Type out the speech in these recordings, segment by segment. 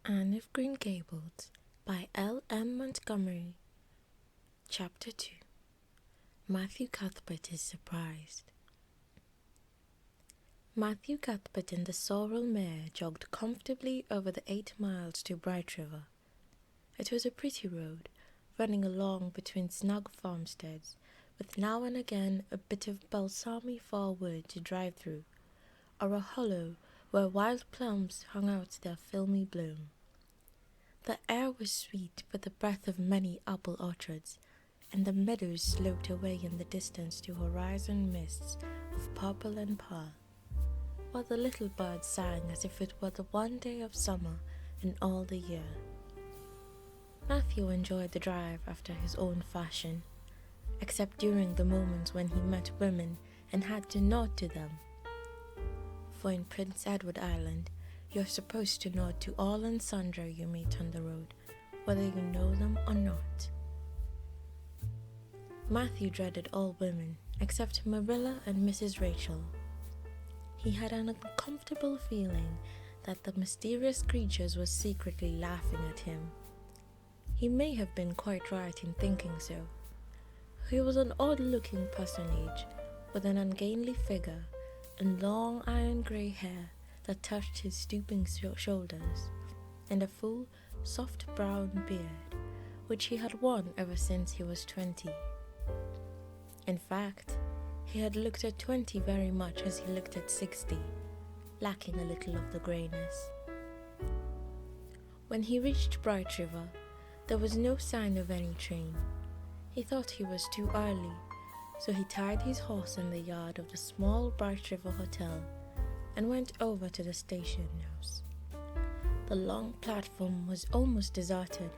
Anne of Green Gables by L. M. Montgomery. Chapter 2. Matthew Cuthbert is surprised. Matthew Cuthbert and the sorrel mare jogged comfortably over the 8 miles to Bright River. It was a pretty road, running along between snug farmsteads, with now and again a bit of balsamy fir wood to drive through, or a hollow where wild plums hung out their filmy bloom. The air was sweet with the breath of many apple orchards, and the meadows sloped away in the distance to horizon mists of purple and pearl, while the little birds sang as if it were the one day of summer in all the year. Matthew enjoyed the drive after his own fashion, except during the moments when he met women and had to nod to them. For in Prince Edward Island, you're supposed to nod to all and sundry you meet on the road, whether you know them or not. Matthew dreaded all women, except Marilla and Mrs. Rachel. He had an uncomfortable feeling that the mysterious creatures were secretly laughing at him. He may have been quite right in thinking so. He was an odd-looking personage, with an ungainly figure and long iron-grey hair that touched his stooping shoulders, and a full, soft brown beard, which he had worn ever since he was 20. In fact, he had looked at 20 very much as he looked at 60, lacking a little of the greyness. When he reached Bright River, there was no sign of any train. He thought he was too early, so he tied his horse in the yard of the small Bright River Hotel and went over to the station house. The long platform was almost deserted,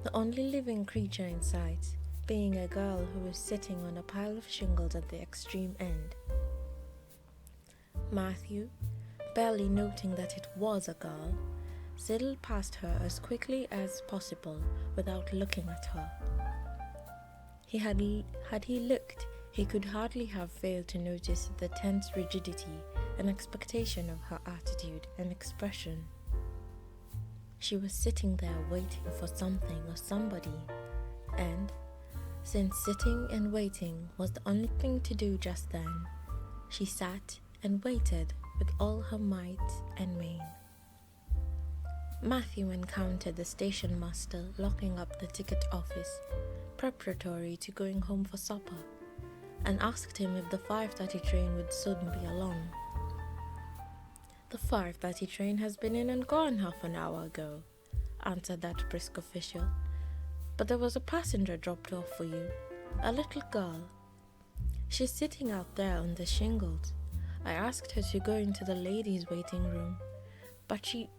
the only living creature in sight being a girl who was sitting on a pile of shingles at the extreme end. Matthew, barely noting that it was a girl, sidled past her as quickly as possible without looking at her. Had he looked, he could hardly have failed to notice the tense rigidity and expectation of her attitude and expression. She was sitting there waiting for something or somebody, and, since sitting and waiting was the only thing to do just then, she sat and waited with all her might and main. Matthew encountered the station master locking up the ticket office, preparatory to going home for supper, and asked him if the 5:30 train would soon be along. "The 5:30 train has been in and gone half an hour ago," answered that brisk official. "But there was a passenger dropped off for you, a little girl. She's sitting out there on the shingles. I asked her to go into the ladies' waiting room, but she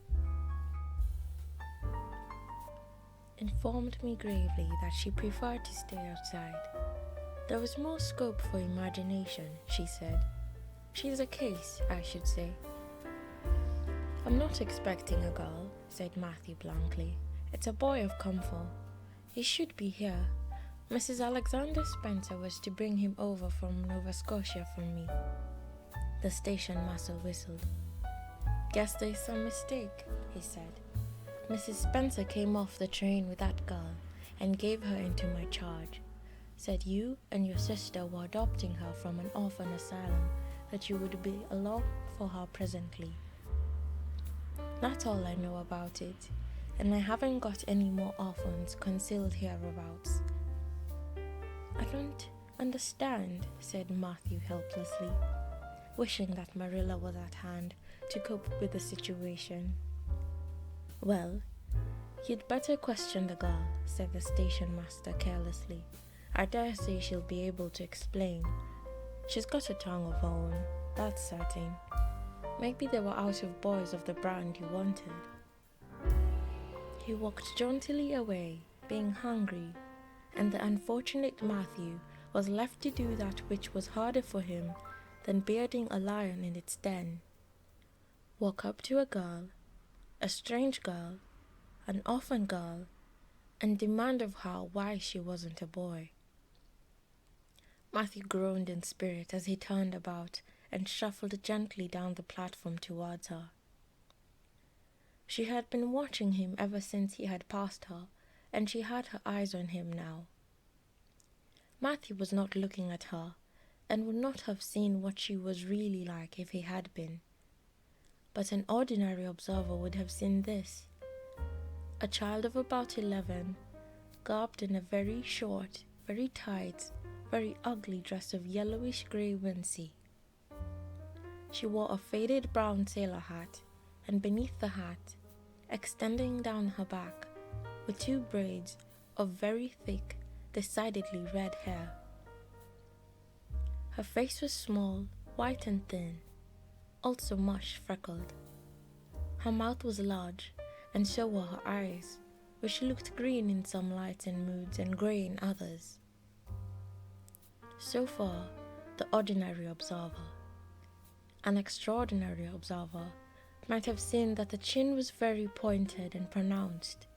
informed me gravely that she preferred to stay outside. There was more scope for imagination, she said. She's a case, I should say." "I'm not expecting a girl," said Matthew blankly. "It's a boy I've come for. He should be here. Mrs. Alexander Spencer was to bring him over from Nova Scotia for me." The station master whistled. "Guess there's some mistake," he said. "Mrs. Spencer came off the train with that girl and gave her into my charge. Said you and your sister were adopting her from an orphan asylum, that you would be along for her presently. That's all I know about it, and I haven't got any more orphans concealed hereabouts." "I don't understand," said Matthew helplessly, wishing that Marilla was at hand to cope with the situation. "Well, you'd better question the girl," said the station master carelessly. "I dare say she'll be able to explain. She's got a tongue of her own, that's certain. Maybe they were out of boys of the brand you wanted." He walked jauntily away, being hungry, and the unfortunate Matthew was left to do that which was harder for him than bearding a lion in its den: walk up to a girl, a strange girl, an orphan girl, and demand of her why she wasn't a boy. Matthew groaned in spirit as he turned about and shuffled gently down the platform towards her. She had been watching him ever since he had passed her, and she had her eyes on him now. Matthew was not looking at her, and would not have seen what she was really like if he had been. But an ordinary observer would have seen this. A child of about 11, garbed in a very short, very tight, very ugly dress of yellowish grey wincey. She wore a faded brown sailor hat, and beneath the hat, extending down her back, were 2 braids of very thick, decidedly red hair. Her face was small, white and thin, also much freckled. Her mouth was large, and so were her eyes, which looked green in some lights and moods and grey in others. So far, the ordinary observer. An extraordinary observer might have seen that the chin was very pointed and pronounced,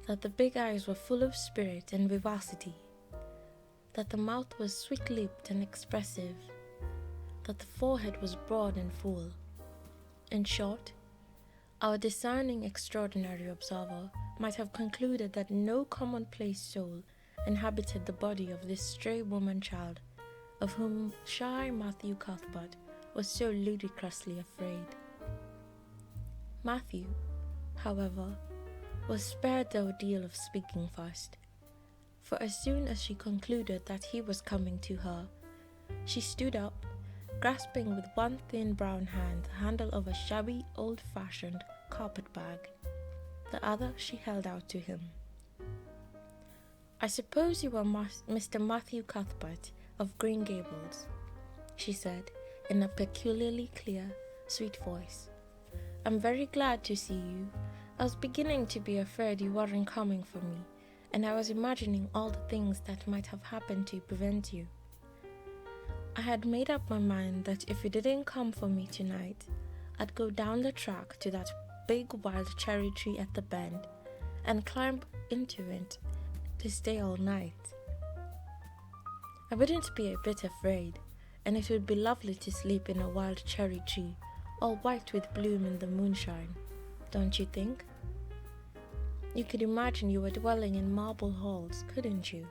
that the big eyes were full of spirit and vivacity, that the mouth was sweet-lipped and expressive, that the forehead was broad and full. In short, our discerning extraordinary observer might have concluded that no commonplace soul inhabited the body of this stray woman-child of whom shy Matthew Cuthbert was so ludicrously afraid. Matthew, however, was spared the ordeal of speaking first, for as soon as she concluded that he was coming to her, she stood up, grasping with one thin brown hand the handle of a shabby, old-fashioned carpet bag. The other she held out to him. "I suppose you are Mr. Matthew Cuthbert of Green Gables," she said, in a peculiarly clear, sweet voice. "I'm very glad to see you. I was beginning to be afraid you weren't coming for me, and I was imagining all the things that might have happened to prevent you. I had made up my mind that if you didn't come for me tonight, I'd go down the track to that big wild cherry tree at the bend and climb into it to stay all night. I wouldn't be a bit afraid, and it would be lovely to sleep in a wild cherry tree, all white with bloom in the moonshine, don't you think? You could imagine you were dwelling in marble halls, couldn't you?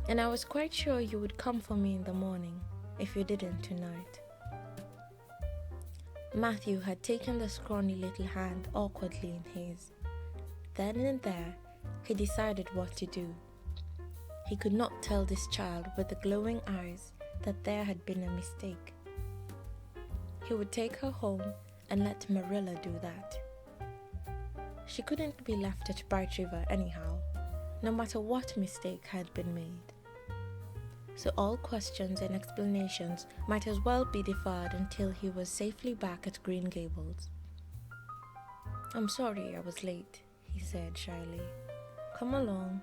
And I was quite sure you would come for me in the morning, if you didn't tonight." Matthew had taken the scrawny little hand awkwardly in his. Then and there, he decided what to do. He could not tell this child with the glowing eyes that there had been a mistake. He would take her home and let Marilla do that. She couldn't be left at Bright River anyhow, no matter what mistake had been made. So all questions and explanations might as well be deferred until he was safely back at Green Gables. "I'm sorry I was late," he said shyly. "Come along.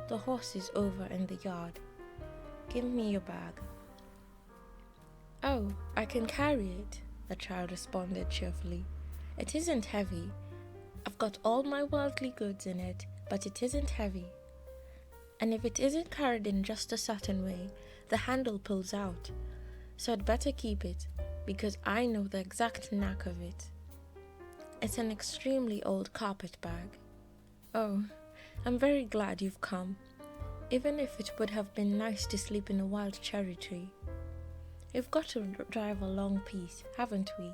The horse is over in the yard. Give me your bag." "Oh, I can carry it," the child responded cheerfully. "It isn't heavy. I've got all my worldly goods in it, but it isn't heavy. And if it isn't carried in just a certain way, the handle pulls out. So I'd better keep it, because I know the exact knack of it. It's an extremely old carpet bag. Oh, I'm very glad you've come, even if it would have been nice to sleep in a wild cherry tree. We've got to drive a long piece, haven't we?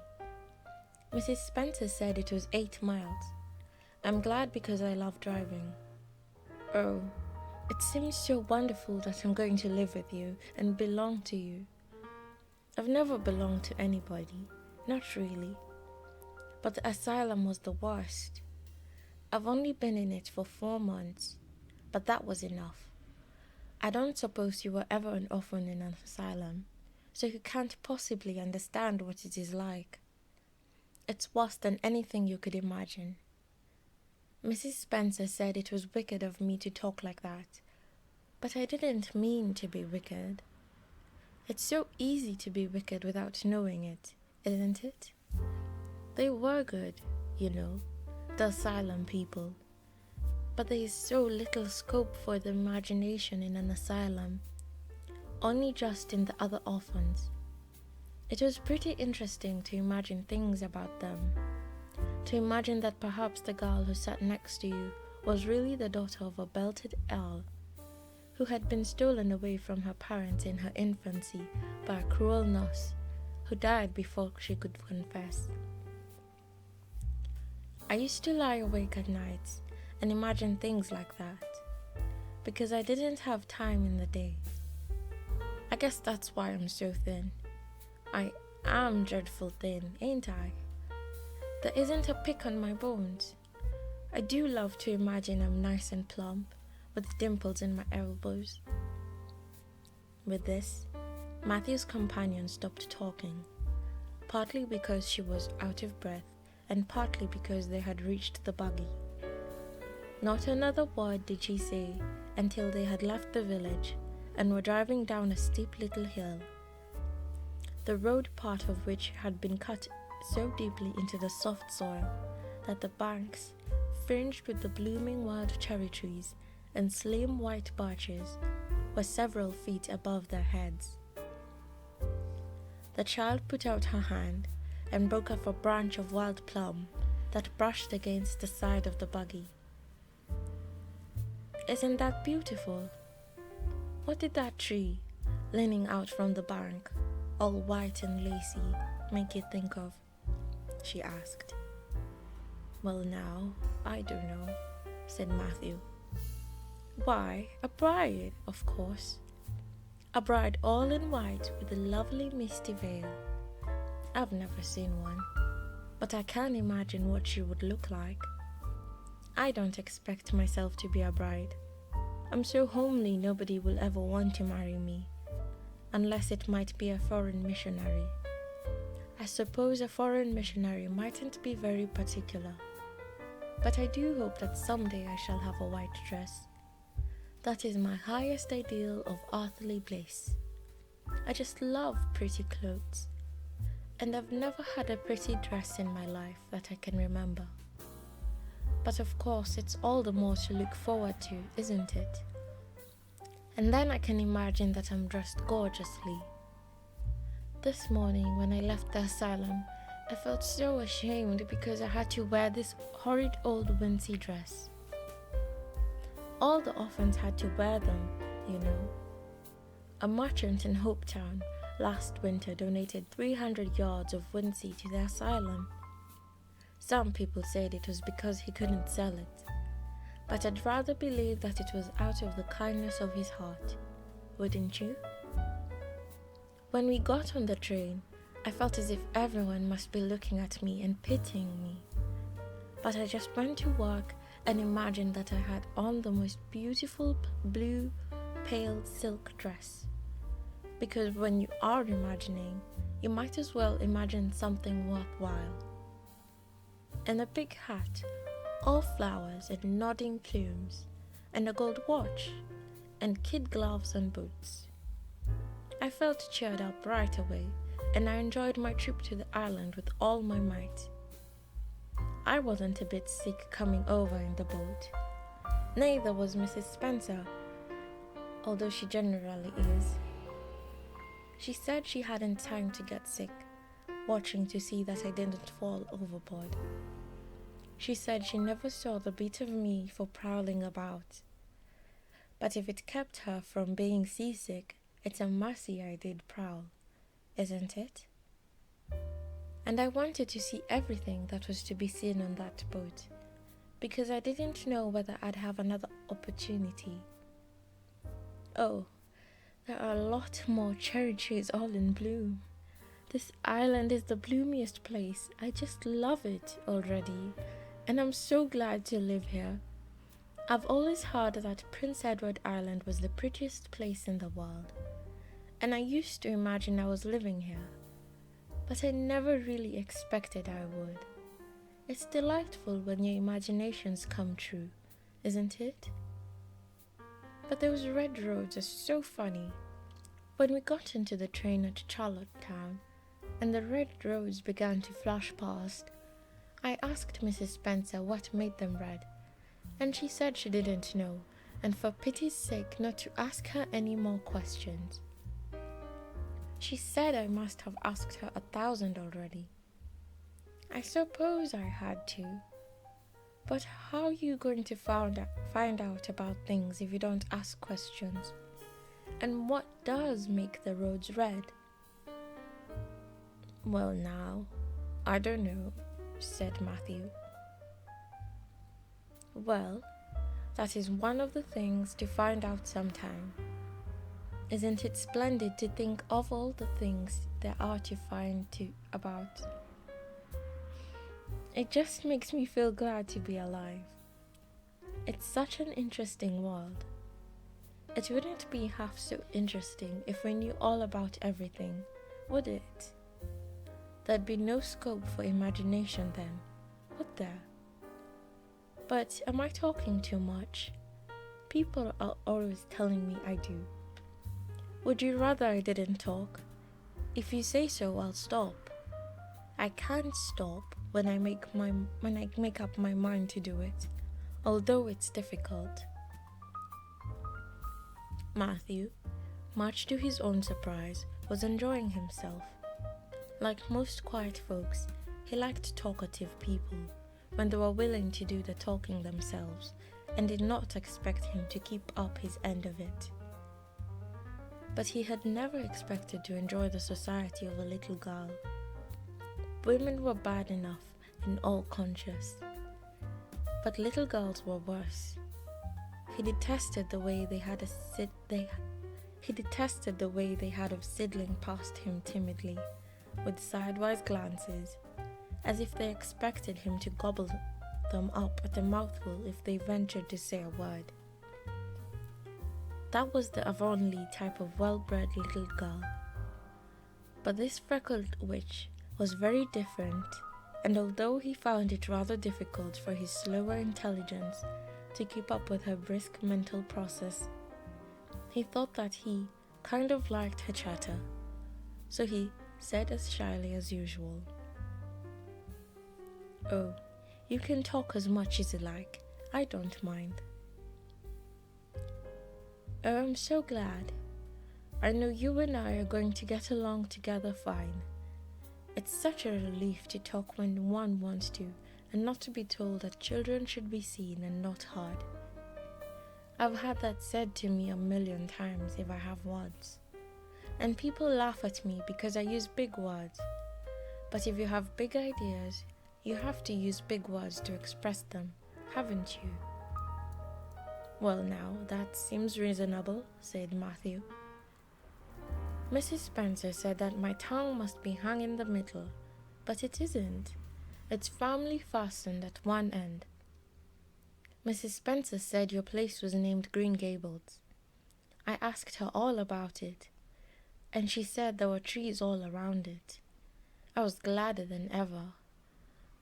Mrs. Spencer said it was 8 miles. I'm glad because I love driving. Oh, it seems so wonderful that I'm going to live with you and belong to you. I've never belonged to anybody, not really. But the asylum was the worst. I've only been in it for 4 months, but that was enough. I don't suppose you were ever an orphan in an asylum, so you can't possibly understand what it is like. It's worse than anything you could imagine. Mrs. Spencer said it was wicked of me to talk like that, but I didn't mean to be wicked. It's so easy to be wicked without knowing it, isn't it? They were good, you know, the asylum people, but there is so little scope for the imagination in an asylum, only just in the other orphans. It was pretty interesting to imagine things about them, to imagine that perhaps the girl who sat next to you was really the daughter of a belted earl who had been stolen away from her parents in her infancy by a cruel nurse who died before she could confess. I used to lie awake at nights and imagine things like that, because I didn't have time in the day. I guess that's why I'm so thin. I am dreadful thin, ain't I? There isn't a pick on my bones. I do love to imagine I'm nice and plump, with dimples in my elbows. With this, Matthew's companion stopped talking, partly because she was out of breath and partly because they had reached the buggy. Not another word did she say until they had left the village and were driving down a steep little hill, the road part of which had been cut so deeply into the soft soil that the banks, fringed with the blooming wild cherry trees and slim white birches, were several feet above their heads. The child put out her hand and broke off a branch of wild plum that brushed against the side of the buggy. Isn't that beautiful? What did that tree, leaning out from the bank, all white and lacy, make you think of? She asked. Well, now, I don't know, said Matthew. Why, a bride, of course. A bride all in white with a lovely misty veil. I've never seen one, but I can imagine what she would look like. I don't expect myself to be a bride. I'm so homely nobody will ever want to marry me, unless it might be a foreign missionary. I suppose a foreign missionary mightn't be very particular, but I do hope that someday I shall have a white dress. That is my highest ideal of earthly bliss. I just love pretty clothes, and I've never had a pretty dress in my life that I can remember. But of course, it's all the more to look forward to, isn't it? And then I can imagine that I'm dressed gorgeously. This morning, when I left the asylum, I felt so ashamed because I had to wear this horrid old wincey dress. All the orphans had to wear them, you know. A merchant in Hopetown last winter donated 300 yards of wincey to the asylum. Some people said it was because he couldn't sell it, but I'd rather believe that it was out of the kindness of his heart, wouldn't you? When we got on the train, I felt as if everyone must be looking at me and pitying me, but I just went to work and imagined that I had on the most beautiful blue, pale silk dress, because when you are imagining, you might as well imagine something worthwhile. And a big hat, all flowers and nodding plumes, and a gold watch, and kid gloves and boots. I felt cheered up right away, and I enjoyed my trip to the island with all my might. I wasn't a bit sick coming over in the boat. Neither was Mrs. Spencer, although she generally is. She said she hadn't time to get sick, watching to see that I didn't fall overboard. She said she never saw the bit of me for prowling about. But if it kept her from being seasick, it's a mercy I did prowl, isn't it? And I wanted to see everything that was to be seen on that boat, because I didn't know whether I'd have another opportunity. Oh, there are a lot more cherry trees all in bloom. This island is the bloomiest place. I just love it already, and I'm so glad to live here. I've always heard that Prince Edward Island was the prettiest place in the world, and I used to imagine I was living here, but I never really expected I would. It's delightful when your imaginations come true, isn't it? But those red roads are so funny. When we got into the train at Charlottetown, and the red roads began to flash past, I asked Mrs. Spencer what made them red, and she said she didn't know, and for pity's sake not to ask her any more questions. She said I must have asked her 1,000 already. I suppose I had to. But how are you going to find out about things if you don't ask questions? And what does make the roads red? Well, now, I don't know, said Matthew. Well, that is one of the things to find out sometime. Isn't it splendid to think of all the things there are to find about? It just makes me feel glad to be alive. It's such an interesting world. It wouldn't be half so interesting if we knew all about everything, would it? There'd be no scope for imagination then, would there? But am I talking too much? People are always telling me I do. Would you rather I didn't talk? If you say so, I'll stop. I can't stop when I make up my mind to do it, although it's difficult. Matthew, much to his own surprise, was enjoying himself. Like most quiet folks, he liked talkative people when they were willing to do the talking themselves and did not expect him to keep up his end of it. But he had never expected to enjoy the society of a little girl. Women were bad enough and all conscious, but little girls were worse. He detested the way they had of sidling past him timidly, with sidewise glances, as if they expected him to gobble them up at a mouthful if they ventured to say a word. That was the Avonlea type of well-bred little girl. But this freckled witch was very different, and although he found it rather difficult for his slower intelligence to keep up with her brisk mental process, he thought that he kind of liked her chatter, so he said as shyly as usual, "Oh, you can talk as much as you like. I don't mind." "Oh, I'm so glad. I know you and I are going to get along together fine. It's such a relief to talk when one wants to, and not to be told that children should be seen and not heard. I've had that said to me 1,000,000 times if I have words. And people laugh at me because I use big words. But if you have big ideas, you have to use big words to express them, haven't you?" "Well now, that seems reasonable," said Matthew. "Mrs. Spencer said that my tongue must be hung in the middle, but it isn't. It's firmly fastened at one end. Mrs. Spencer said your place was named Green Gables. I asked her all about it, and she said there were trees all around it. I was gladder than ever.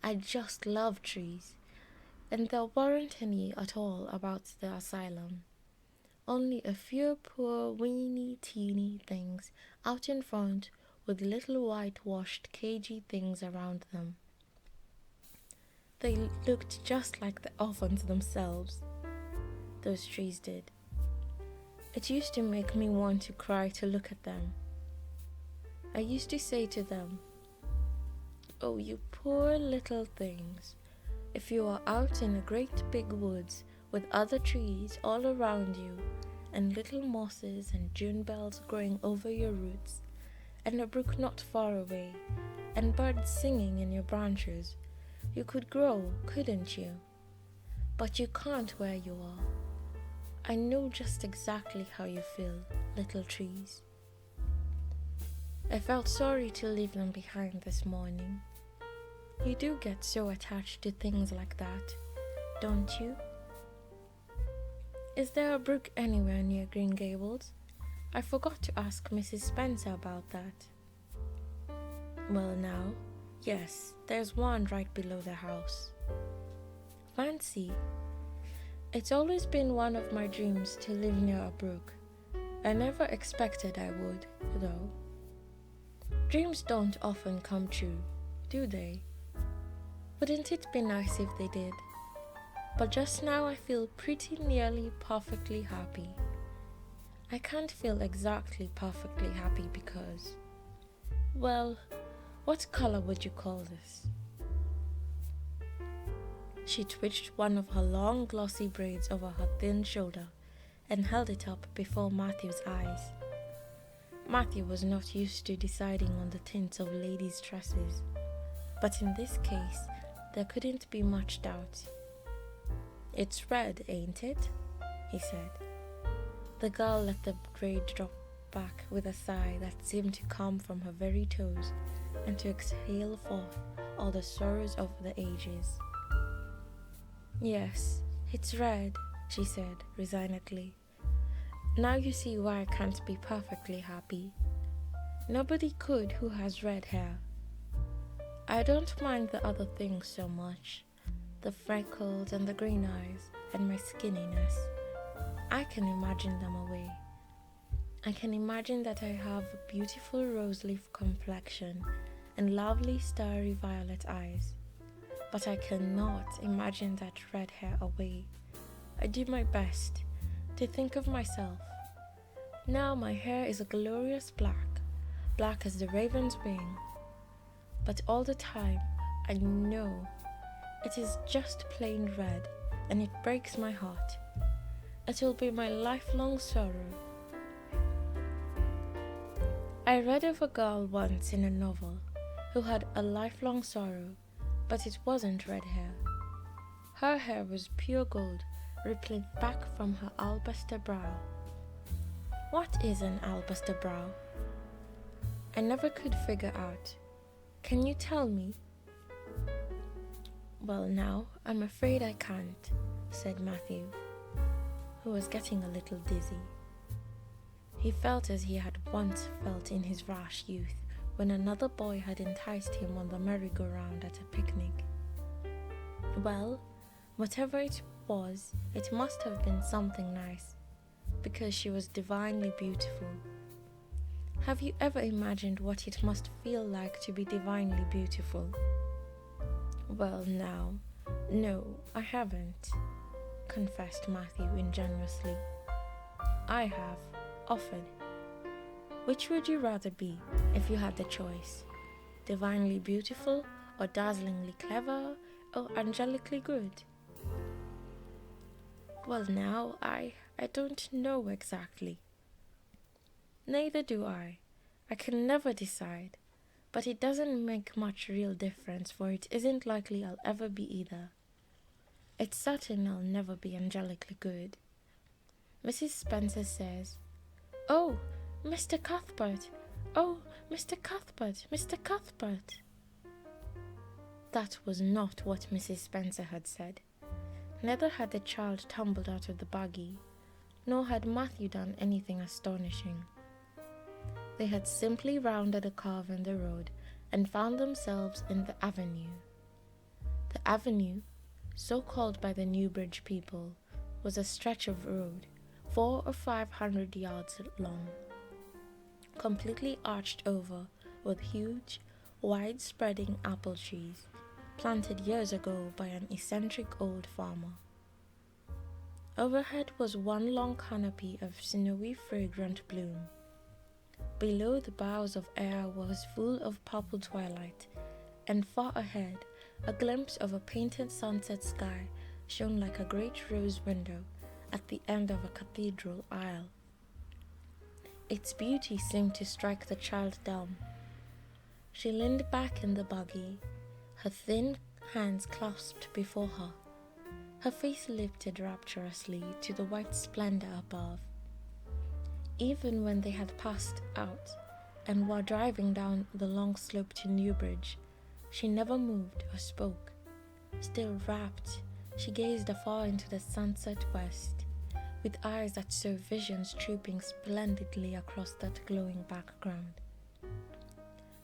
I just love trees, and there weren't any at all about the asylum. Only a few poor weeny-teeny things out in front with little whitewashed cagey things around them. They looked just like the orphans themselves. Those trees did. It used to make me want to cry to look at them. I used to say to them, 'Oh, you poor little things, if you are out in a great big woods with other trees all around you, and little mosses and June bells growing over your roots, and a brook not far away, and birds singing in your branches, you could grow, couldn't you? But you can't where you are. I know just exactly how you feel, little trees.' I felt sorry to leave them behind this morning. You do get so attached to things like that, don't you? Is there a brook anywhere near Green Gables? I forgot to ask Mrs. Spencer about that." "Well now, yes, there's one right below the house." "Fancy. It's always been one of my dreams to live near a brook. I never expected I would, though. Dreams don't often come true, do they? Wouldn't it be nice if they did? But just now I feel pretty nearly perfectly happy. I can't feel exactly perfectly happy because, well, what color would you call this? She twitched one of her long glossy braids over her thin shoulder and held it up before Matthew's eyes. Matthew was not used to deciding on the tints of ladies' tresses, but in this case there couldn't be much doubt. "It's red, ain't it?" he said. The girl let the braid drop back with a sigh that seemed to come from her very toes and to exhale forth all the sorrows of the ages. "Yes, it's red," she said resignedly. "Now you see why I can't be perfectly happy. Nobody could who has red hair. I don't mind the other things so much, the freckles and the green eyes and my skinniness. I can imagine them away. I can imagine that I have a beautiful rose leaf complexion and lovely starry violet eyes. But I cannot imagine that red hair away. I do my best to think of myself. Now my hair is a glorious black, black as the raven's wing. But all the time I know it is just plain red, and it breaks my heart. It will be my lifelong sorrow." I read of a girl once in a novel who had a lifelong sorrow, but it wasn't red hair. Her hair was pure gold, rippling back from her alabaster brow. What is an alabaster brow? I never could figure out. Can you tell me? "Well, now, I'm afraid I can't," said Matthew, who was getting a little dizzy. He felt as he had once felt in his rash youth when another boy had enticed him on the merry-go-round at a picnic. Well, whatever it was, it must have been something nice, because she was divinely beautiful. Have you ever imagined what it must feel like to be divinely beautiful? "Well, now, no, I haven't," confessed Matthew ingenuously. "I have, often. Which would you rather be if you had the choice? Divinely beautiful, or dazzlingly clever, or angelically good?" "Well, now, I don't know exactly." "Neither do I. I can never decide. But it doesn't make much real difference, for it isn't likely I'll ever be either. It's certain I'll never be angelically good. Mrs. Spencer says, 'Oh, Mr. Cuthbert! Oh, Mr. Cuthbert! Mr. Cuthbert!'" That was not what Mrs. Spencer had said. Neither had the child tumbled out of the buggy, nor had Matthew done anything astonishing. They had simply rounded a curve in the road and found themselves in the avenue. The avenue, so called by the Newbridge people, was a stretch of road 400 or 500 yards long, completely arched over with huge, wide-spreading apple trees planted years ago by an eccentric old farmer. Overhead was one long canopy of snowy fragrant bloom. Below, the boughs of air was full of purple twilight, and far ahead a glimpse of a painted sunset sky shone like a great rose window at the end of a cathedral aisle. Its beauty seemed to strike the child dumb. She leaned back in the buggy, her thin hands clasped before her, her face lifted rapturously to the white splendor above. Even when they had passed out and were driving down the long slope to Newbridge, she never moved or spoke. Still rapt, she gazed afar into the sunset west, with eyes that saw visions trooping splendidly across that glowing background.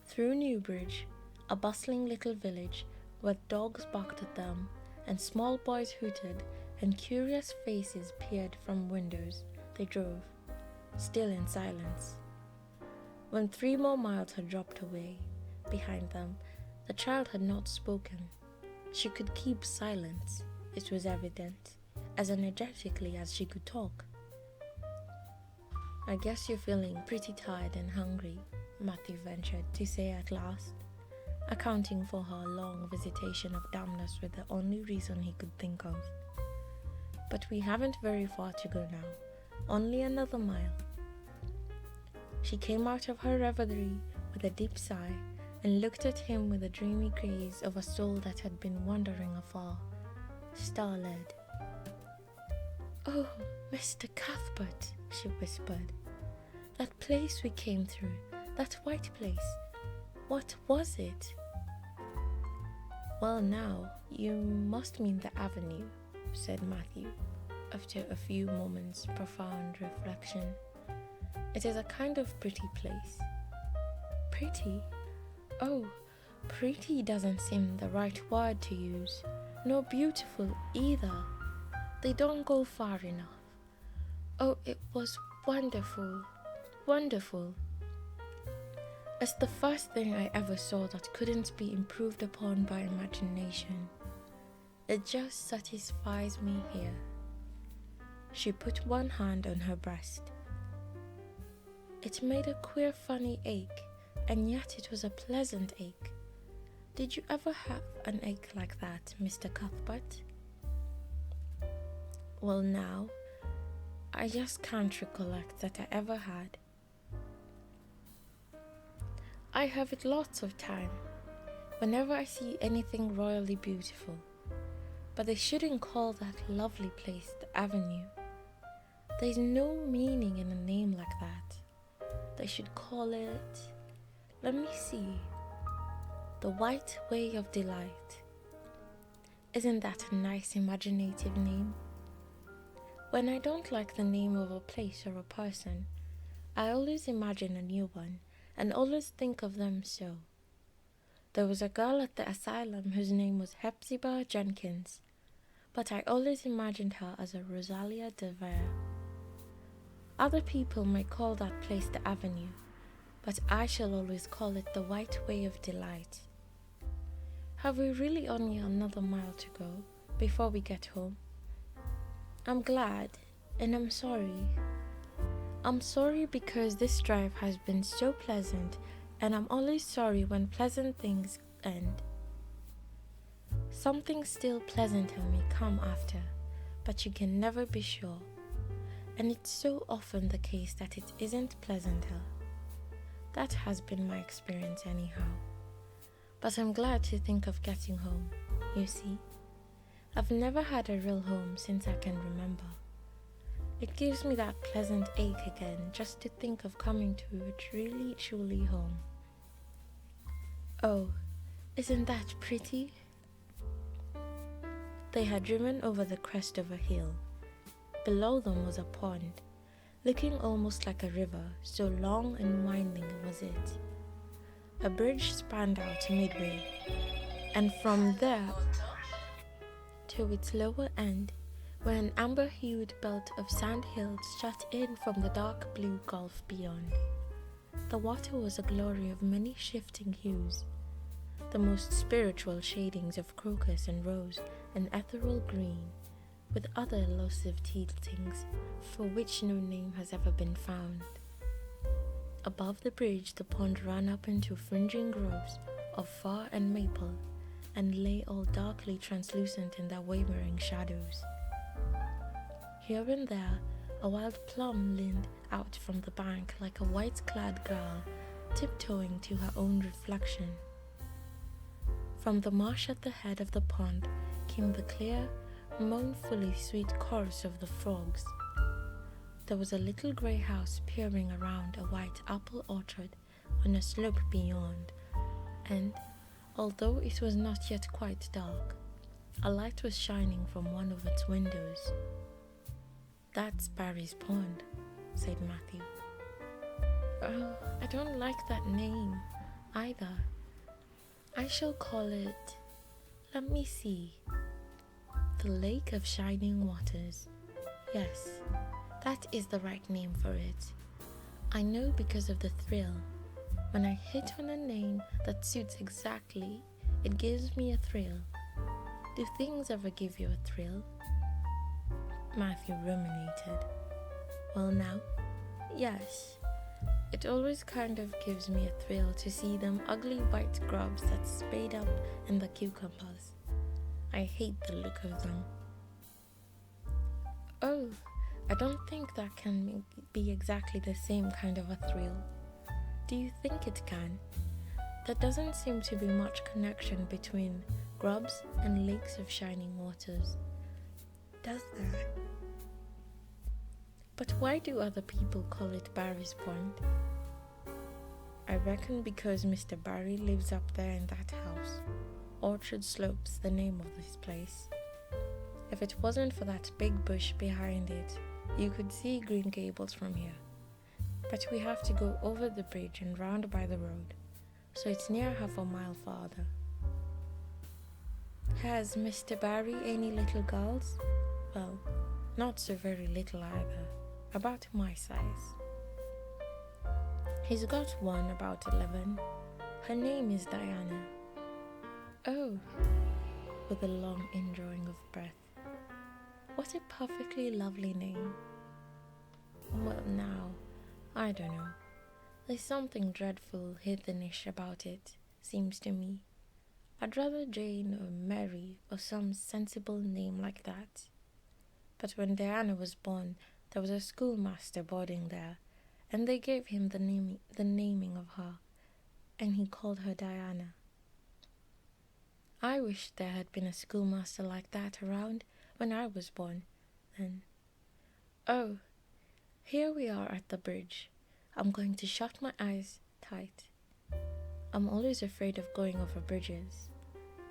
Through Newbridge, a bustling little village where dogs barked at them and small boys hooted and curious faces peered from windows, they drove, still in silence. When 3 more miles had dropped away behind them, the child had not spoken. She could keep silence, it was evident, as energetically as she could talk. "I guess you're feeling pretty tired and hungry," Matthew ventured to say at last. accounting for her long visitation of dumbness with the only reason he could think of. But we haven't very far to go now, only another mile. She came out of her reverie with a deep sigh and looked at him with the dreamy gaze of a soul that had been wandering afar, star-led. "Oh, Mr. Cuthbert," she whispered, "that place we came through, that white place, what was it?" "Well now, you must mean the avenue," said Matthew, after a few moments' profound reflection. "It is a kind of pretty place." "Pretty? Oh, pretty doesn't seem the right word to use, nor beautiful either. They don't go far enough. Oh, it was wonderful, wonderful. It's the first thing I ever saw that couldn't be improved upon by imagination. It just satisfies me here." She put one hand on her breast. It made a queer funny ache, and yet it was a pleasant ache. Did you ever have an ache like that, Mr. Cuthbert? "Well now, I just can't recollect that I ever had. I have it lots of time, whenever I see anything royally beautiful. But they shouldn't call that lovely place the Avenue. There's no meaning in a name like that. They should call it, let me see, the White Way of Delight. Isn't that a nice imaginative name? When I don't like the name of a place or a person, I always imagine a new one and always think of them so. There was a girl at the asylum whose name was Hepzibah Jenkins, but I always imagined her as a Rosalia de Vere. Other people might call that place the Avenue, but I shall always call it the White Way of Delight. Have we really only another mile to go before we get home? I'm glad, and I'm sorry. I'm sorry because this drive has been so pleasant, and I'm always sorry when pleasant things end. Something still pleasanter may come after, but you can never be sure. And it's so often the case that it isn't pleasanter. That has been my experience anyhow. But I'm glad to think of getting home, you see. I've never had a real home since I can remember. It gives me that pleasant ache again just to think of coming to a really, truly home. Oh, isn't that pretty? They had driven over the crest of a hill. Below them was a pond, looking almost like a river, so long and winding was it. A bridge spanned out midway, and from there to its lower end, where an amber-hued belt of sand hills shut in from the dark blue gulf beyond. The water was a glory of many shifting hues, the most spiritual shadings of crocus and rose and ethereal green, with other elusive tiltings for which no name has ever been found. Above the bridge the pond ran up into fringing groves of fir and maple, and lay all darkly translucent in their wavering shadows. Here and there a wild plum leaned out from the bank like a white-clad girl tiptoeing to her own reflection. From the marsh at the head of the pond came the clear, mournfully sweet chorus of the frogs. There was a little grey house peering around a white apple orchard on a slope beyond, and, although it was not yet quite dark, a light was shining from one of its windows. "That's Barry's Pond," said Matthew. "Oh, I don't like that name either. I shall call it, let me see, the Lake of Shining Waters. Yes, that is the right name for it. I know because of the thrill. When I hit on a name that suits exactly, it gives me a thrill. Do things ever give you a thrill?" Matthew ruminated. "Well now, yes. It always kind of gives me a thrill to see them ugly white grubs that spade up in the cucumbers. I hate the look of them. Oh, I don't think that can be exactly the same kind of a thrill. Do you think it can? There doesn't seem to be much connection between grubs and lakes of shining waters, does there? But why do other people call it Barry's Point? I reckon because Mr. Barry lives up there in that house. Orchard Slope's the name of this place. If it wasn't for that big bush behind it, you could see Green Gables from here. But we have to go over the bridge and round by the road, so it's near half a mile farther. Has Mr. Barry any little girls? Well, not so very little either, about my size. He's got one about 11. Her name is Diana. Oh, with a long indrawing of breath. What a perfectly lovely name. Well, now, I don't know. There's something dreadful heathenish about it, seems to me. I'd rather Jane or Mary or some sensible name like that. But when Diana was born, there was a schoolmaster boarding there, and they gave him the naming of her, and he called her Diana. I wish there had been a schoolmaster like that around when I was born, then. Oh, here we are at the bridge. I'm going to shut my eyes tight. I'm always afraid of going over bridges.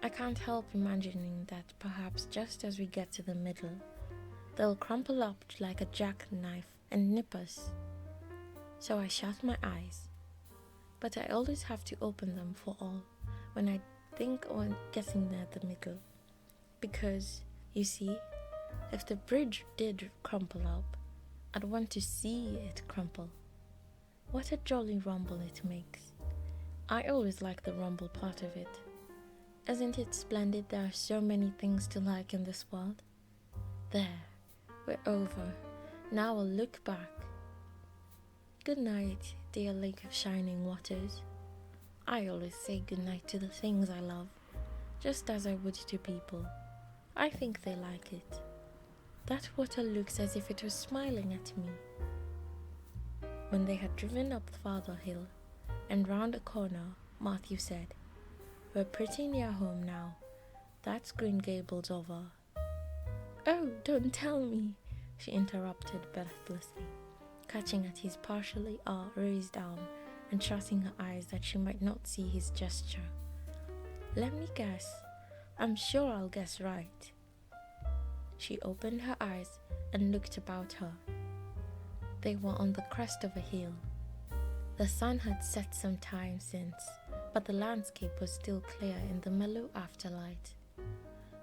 I can't help imagining that perhaps just as we get to the middle, they'll crumple up like a jackknife and nip us. So I shut my eyes. But I always have to open them for all when I think on getting near the middle. Because, you see, if the bridge did crumple up, I'd want to see it crumple. What a jolly rumble it makes. I always like the rumble part of it. Isn't it splendid there are so many things to like in this world? There, we're over. Now I'll look back. Good night, dear lake of shining waters. I always say good night to the things I love, just as I would to people. I think they like it. That water looks as if it was smiling at me. When they had driven up the farther hill and round a corner, Matthew said, "We're pretty near home now. That's Green Gables over." "Oh, don't tell me," she interrupted breathlessly, catching at his partially raised arm and shutting her eyes that she might not see his gesture. "Let me guess. I'm sure I'll guess right." She opened her eyes and looked about her. They were on the crest of a hill. The sun had set some time since, but the landscape was still clear in the mellow afterlight.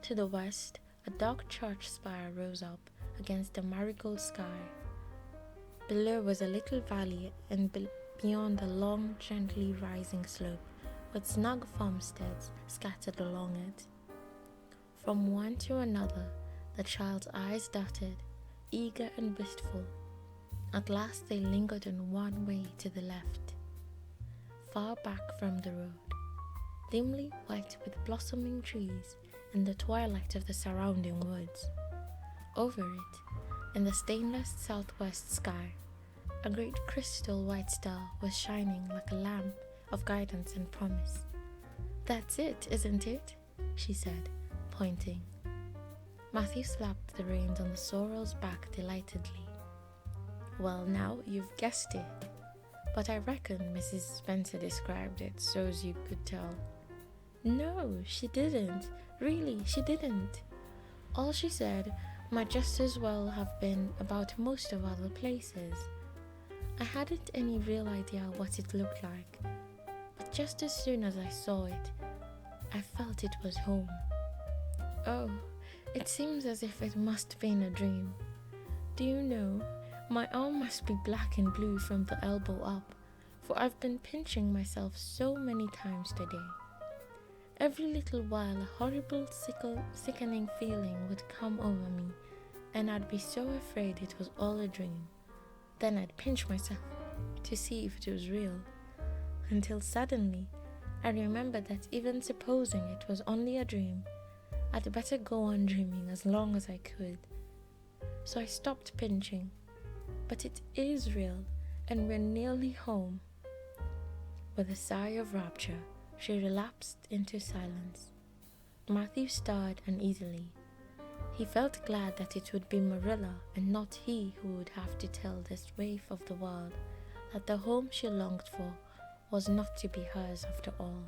To the west, a dark church spire rose up against the marigold sky. Below was a little valley, and beyond a long, gently rising slope, with snug farmsteads scattered along it. From one to another, the child's eyes darted, eager and wistful. At last they lingered on one way to the left, far back from the road, dimly white with blossoming trees in the twilight of the surrounding woods. Over it, in the stainless southwest sky, a great crystal white star was shining like a lamp of guidance and promise. "That's it, isn't it?" she said, pointing. Matthew slapped the reins on the sorrel's back delightedly. "Well, now you've guessed it, but I reckon Mrs. Spencer described it so's you could tell." "No, she didn't. Really, she didn't. All she said might just as well have been about most of other places. I hadn't any real idea what it looked like, but just as soon as I saw it, I felt it was home. Oh, it seems as if it must have been a dream. Do you know, my arm must be black and blue from the elbow up, for I've been pinching myself so many times today. Every little while a horrible, sickening feeling would come over me, and I'd be so afraid it was all a dream. Then I'd pinch myself to see if it was real, until suddenly I remembered that even supposing it was only a dream, I'd better go on dreaming as long as I could. So I stopped pinching. But it is real, and we're nearly home. With a sigh of rapture, she relapsed into silence. Matthew stirred uneasily. He felt glad that it would be Marilla and not he who would have to tell this waif of the world that the home she longed for was not to be hers after all.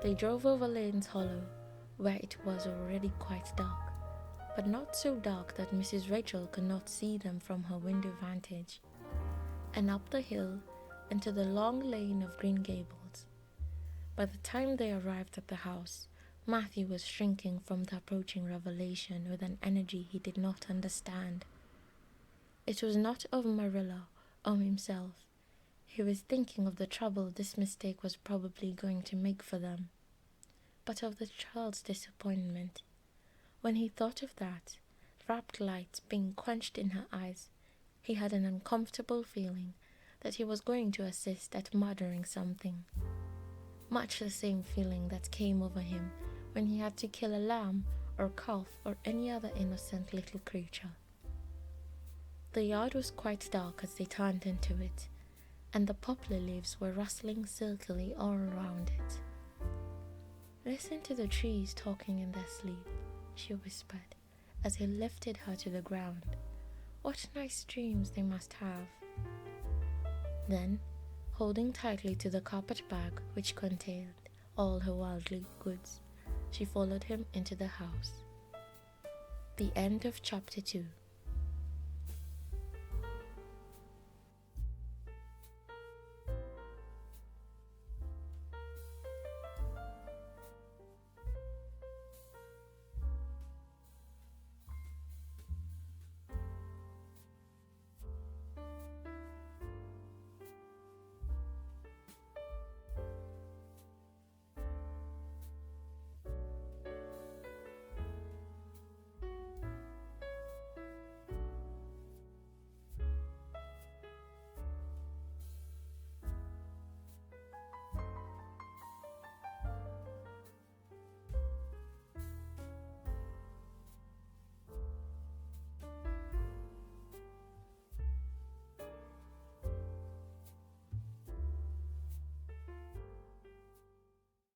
They drove over Lane's Hollow, where it was already quite dark, but not so dark that Mrs. Rachel could not see them from her window vantage, and up the hill into the long lane of Green Gables. By the time they arrived at the house, Matthew was shrinking from the approaching revelation with an energy he did not understand. It was not of Marilla or himself. He was thinking of the trouble this mistake was probably going to make for them, but of the child's disappointment. When he thought of that, rapt light being quenched in her eyes, he had an uncomfortable feeling that he was going to assist at murdering something. Much the same feeling that came over him when he had to kill a lamb or calf or any other innocent little creature. The yard was quite dark as they turned into it, and the poplar leaves were rustling silkily all around it. "Listen to the trees talking in their sleep," she whispered, as he lifted her to the ground. "What nice dreams they must have." Then, holding tightly to the carpet bag which contained all her worldly goods, she followed him into the house. The end of chapter 2.